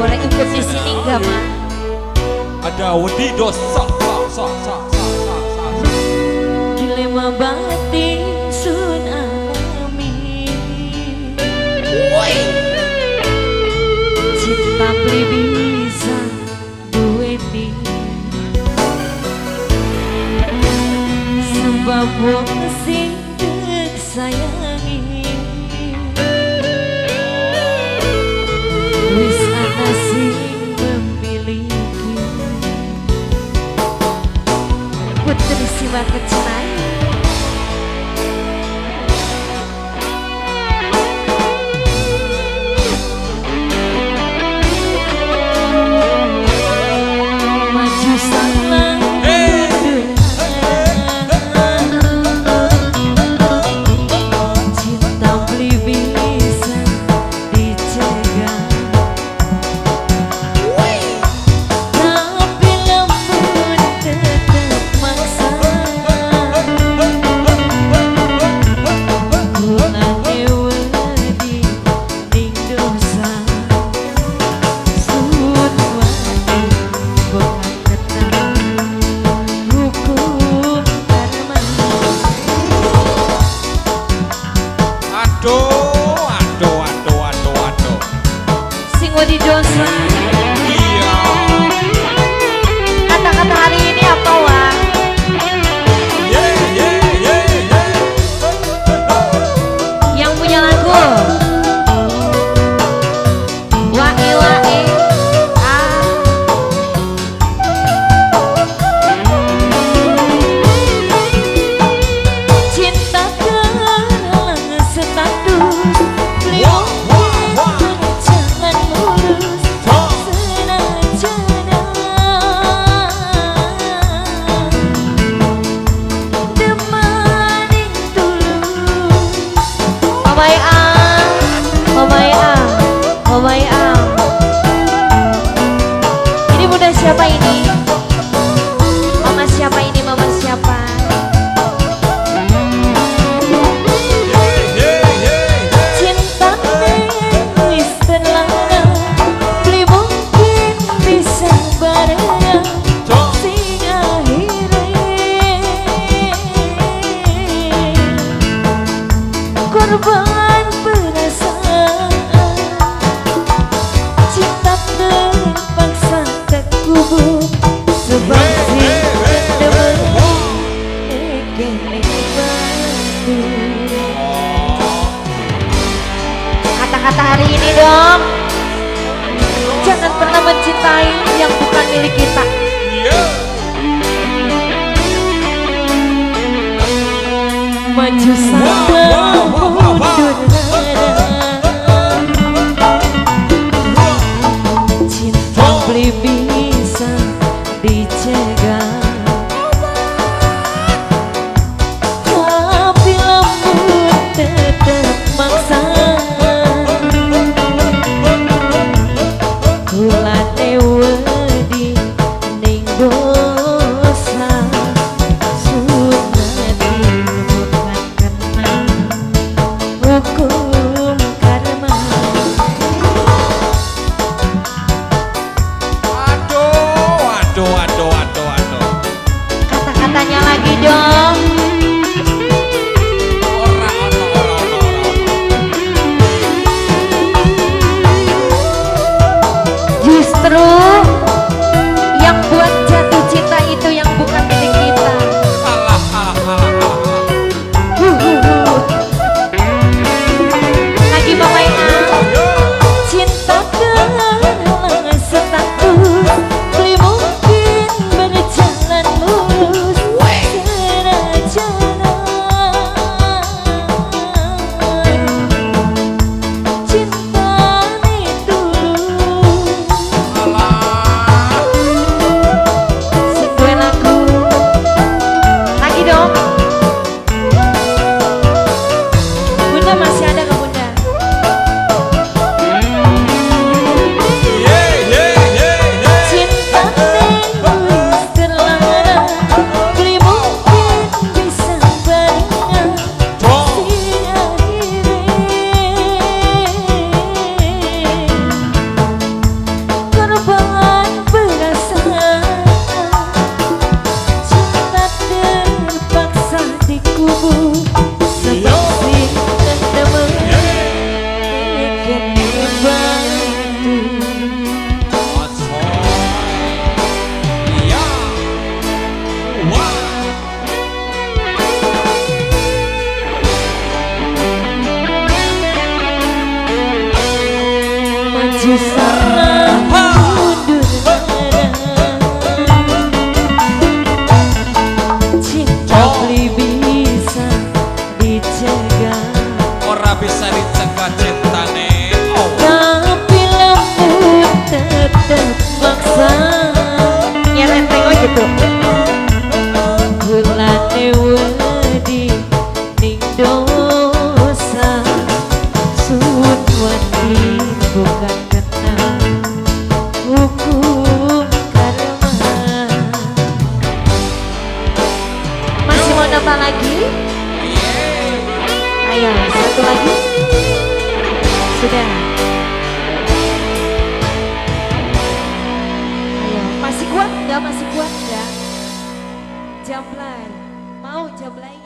Boleh ikut di sini enggak, Mak? Ada wedi dosa. Dilema batin sun alami. Woi. Cinta beli bisa duweni. Sebab wong sing dek sayangi. Wis ana sing memiliki. Putri Siwa Kecenai. Maju sana cinta beli bisa dicegah. Tapi lembut tetap maksa. Bulan wedi ning dosa. Sun wani bukan ketang hukum karma. Aduh. Sing wedi dosa. Iya. Kata-kata hari ini apa, Wak? Yang punya lagu Wae wae cinta kehalang status beliau jalan mulus senajana demaning tulus. Mamai am. Ini bunda siapa ini? Mama siapa ini? Mama siapa? Cinta wis tenang, beli mungkin bisa bareng sing akhirnya korban perasaan. Cinta terpaksa terkubur sebab kata-kata hari ini dong, jangan pernah mencintai yang bukan milik kita. Maju sana mundur cinta beli bisa dicegah. Tapi lembut tetap maksa. Kulane wedi ning dosa. Sunati bukan kena hukum karma. Aduh. Kata-katanya lagi dong. Ora. Justru yang buat jatuh cinta itu yang bukan milik kita. Alah. Lagi Mama Ina. Cinta kehalang status beli mungkin berjalan mulus. lagi. Yeah. Ayo, satu lagi. Sudah. Ayo, masih kuat enggak? Masih kuat enggak? Jamblay. Mau jamblay?